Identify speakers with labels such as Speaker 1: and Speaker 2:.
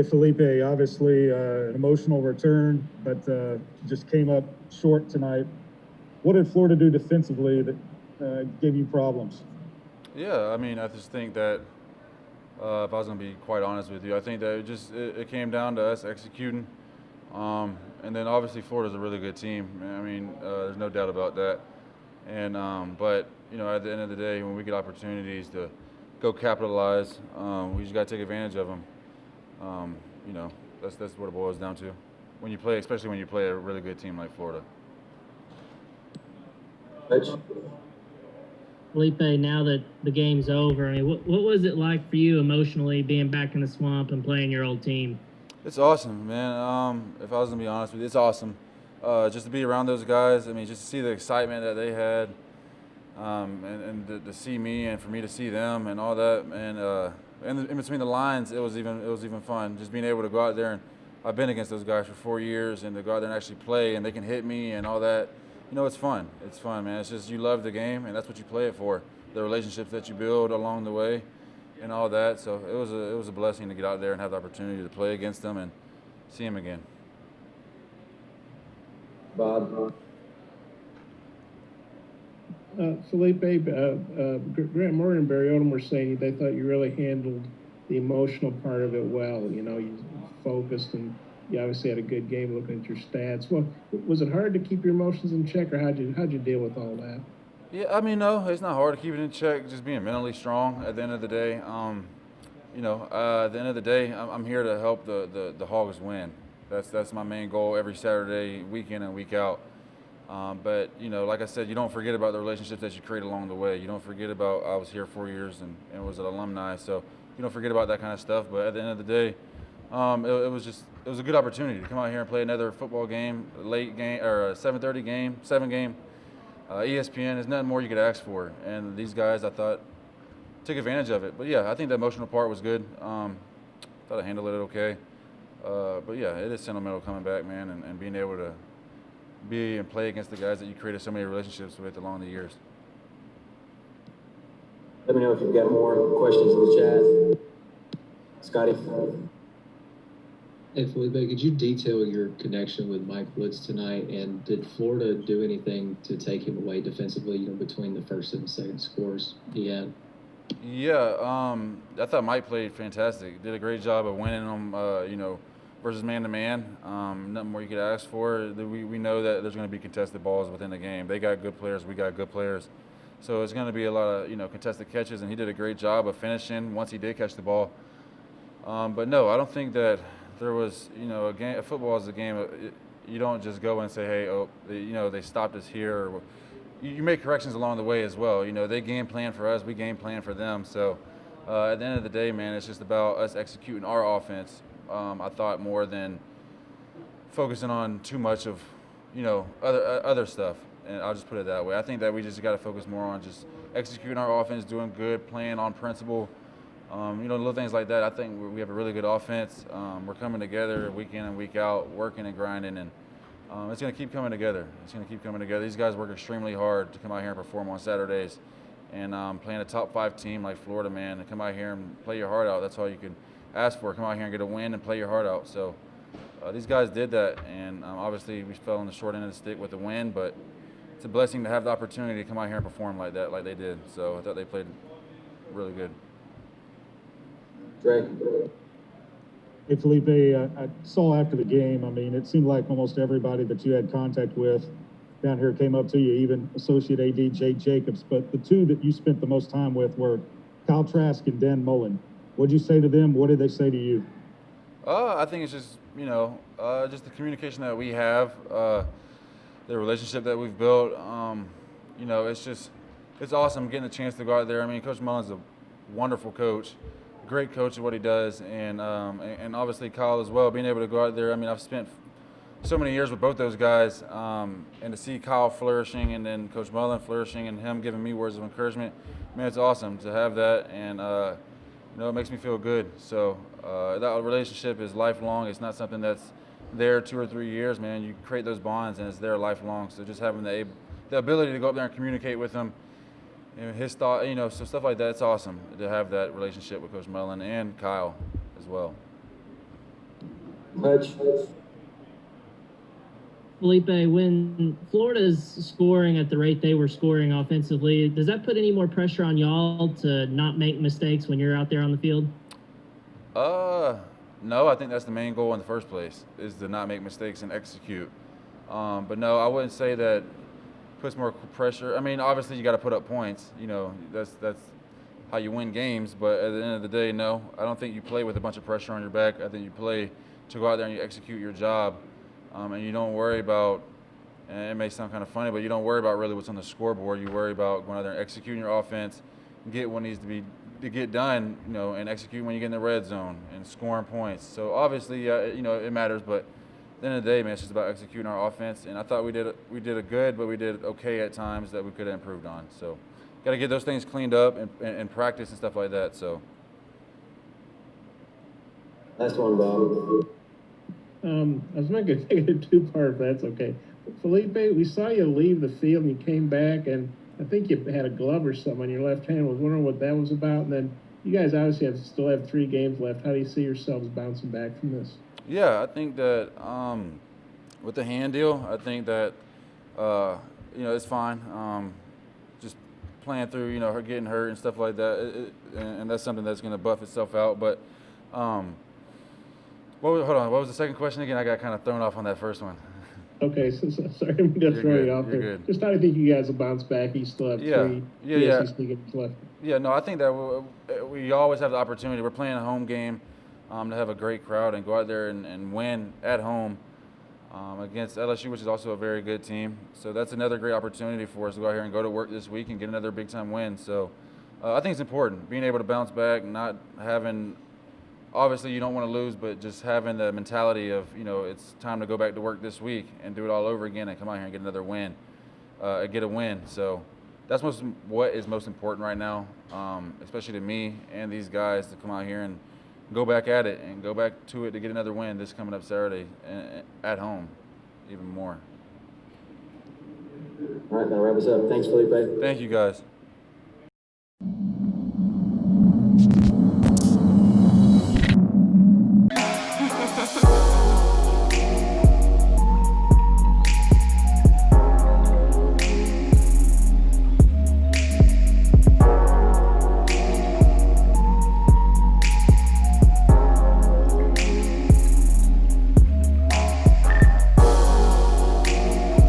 Speaker 1: Hey, Felipe, obviously an emotional return, but just came up short tonight. What did Florida do defensively that gave you problems?
Speaker 2: Yeah, I mean, I just think that if I was going to be quite honest with you, I think that it came down to us executing. And then obviously Florida's a really good team. I mean, there's no doubt about that. And but at the end of the day, when we get opportunities to go capitalize, we just got to take advantage of them. Um, you know, that's what it boils down to. When you play, especially when you play a really good team like Florida.
Speaker 3: Felipe, now that the game's over, I mean, what was it like for you emotionally being back in the swamp and playing your old team?
Speaker 2: It's awesome, man. If I was gonna be honest with you, it's awesome. Just to be around those guys. I mean, just to see the excitement that they had, and to see me and for me to see them and all that, and in between the lines, it was even fun. Just being able to go out there, and I've been against those guys for 4 years, and to go out there and actually play, and they can hit me and all that. It's fun. It's fun, man. It's just you love the game, and that's what you play it for. The relationships that you build along the way, and all that. So it was a blessing to get out there and have the opportunity to play against them and see them again.
Speaker 4: Bob.
Speaker 5: Felipe, Grant Murray and Barry Odom were saying they thought you really handled the emotional part of it well. You focused and you obviously had a good game looking at your stats. Well, was it hard to keep your emotions in check, or how'd you deal with all that?
Speaker 2: Yeah, I mean, no, it's not hard to keep it in check. Just being mentally strong at the end of the day. At the end of the day, I'm here to help the Hogs win. That's my main goal every Saturday, week in and week out. But like I said, you don't forget about the relationships that you create along the way. You don't forget about I was here 4 years and was an alumni, so you don't forget about that kind of stuff. But at the end of the day, it was a good opportunity to come out here and play another football game, late game or a 7:30 game, 7 game. ESPN, there's nothing more you could ask for. And these guys, I thought, took advantage of it. But yeah, I think the emotional part was good. Thought I handled it okay. But yeah, it is sentimental coming back, man, and being able to be and play against the guys that you created so many relationships with along the years.
Speaker 4: Let me know if you've got more questions in the chat. Scotty.
Speaker 6: Hey, Felipe, could you detail your connection with Mike Woods tonight? And did Florida do anything to take him away defensively, between the first and second scores he had?
Speaker 2: Yeah, I thought Mike played fantastic. Did a great job of winning them, versus man-to-man. Nothing more you could ask for. We know that there's going to be contested balls within the game. They got good players. We got good players. So it's going to be a lot of, contested catches, and he did a great job of finishing once he did catch the ball. But no, I don't think that there was, football is a game. You don't just go and say, hey, they stopped us here. Or, you make corrections along the way as well. They game plan for us, we game plan for them. So at the end of the day, man, it's just about us executing our offense. I thought more than focusing on too much of, other stuff. And I'll just put it that way. I think that we just got to focus more on just executing our offense, doing good, playing on principle. Little things like that. I think we have a really good offense. We're coming together week in and week out, working and grinding, and it's going to keep coming together. It's going to keep coming together. These guys work extremely hard to come out here and perform on Saturdays. And playing a top 5 team like Florida, man, to come out here and play your heart out, that's all you can ask for. Come out here and get a win and play your heart out. So these guys did that, and obviously we fell on the short end of the stick with the win, but it's a blessing to have the opportunity to come out here and perform like that, like they did. So I thought they played really good.
Speaker 4: Drake.
Speaker 1: Hey, Felipe, I saw after the game, I mean, it seemed like almost everybody that you had contact with down here came up to you, even Associate AD Jake Jacobs. But the two that you spent the most time with were Kyle Trask and Dan Mullen. What'd you say to them? What did they say to you?
Speaker 2: I think it's just, just the communication that we have, the relationship that we've built. It's awesome getting a chance to go out there. I mean, Coach Mullen's a wonderful coach. Great coach at what he does, and obviously Kyle as well, being able to go out there. I mean, I've spent so many years with both those guys, and to see Kyle flourishing and then Coach Mullen flourishing and him giving me words of encouragement, man, it's awesome to have that, and it makes me feel good. So that relationship is lifelong. It's not something that's there 2 or 3 years, man. You create those bonds, and it's there lifelong. So just having the ability to go up there and communicate with him, his thought, so stuff like that, it's awesome to have that relationship with Coach Mullen and Kyle as well.
Speaker 4: Hutch.
Speaker 3: Felipe, when Florida's scoring at the rate they were scoring offensively, does that put any more pressure on y'all to not make mistakes when you're out there on the field?
Speaker 2: No, I think that's the main goal in the first place, is to not make mistakes and execute. But no, I wouldn't say that puts more pressure. I mean, obviously you got to put up points. You know, that's how you win games. But at the end of the day, no, I don't think you play with a bunch of pressure on your back. I think you play to go out there and you execute your job, and you don't worry about. And it may sound kind of funny, but you don't worry about really what's on the scoreboard. You worry about going out there and executing your offense, get what needs to get done, you know, and execute when you get in the red zone and scoring points. So obviously, you know, it matters, but at the end of the day, man, it's just about executing our offense. And I thought we did a good, but we did okay at times that we could have improved on. So got to get those things cleaned up and practice and stuff like that. So.
Speaker 4: Last one, Bob.
Speaker 5: I was not going to take a two-part, if that's okay. Felipe, we saw you leave the field and you came back, and I think you had a glove or something on your left hand. I was wondering what that was about. And then you guys obviously still have 3 games left. How do you see yourselves bouncing back from this?
Speaker 2: Yeah, I think that with the hand deal, I think that you know, it's fine. Just playing through, you know, her getting hurt and stuff like that, and that's something that's going to buff itself out. But hold on, what was the second question again? I got kind of thrown off on that first one.
Speaker 5: Okay, so sorry, I'm going to throw you off there.
Speaker 2: Good.
Speaker 5: Just how do you think you guys will bounce back? You still have 3 SEC games left.
Speaker 2: Yeah, no, I think that we always have the opportunity. We're playing a home game to have a great crowd and go out there and win at home against LSU, which is also a very good team. So that's another great opportunity for us to go out here and go to work this week and get another big-time win. So I think it's important, being able to bounce back, not having – obviously you don't want to lose, but just having the mentality of, you know, it's time to go back to work this week and do it all over again and come out here and get another win, get a win. So that's what is most important right now, especially to me and these guys, to come out here and go back at it and go back to it to get another win this coming up Saturday at home, even more.
Speaker 4: All right, that'll wrap us up. Thanks, Felipe.
Speaker 2: Thank you, guys.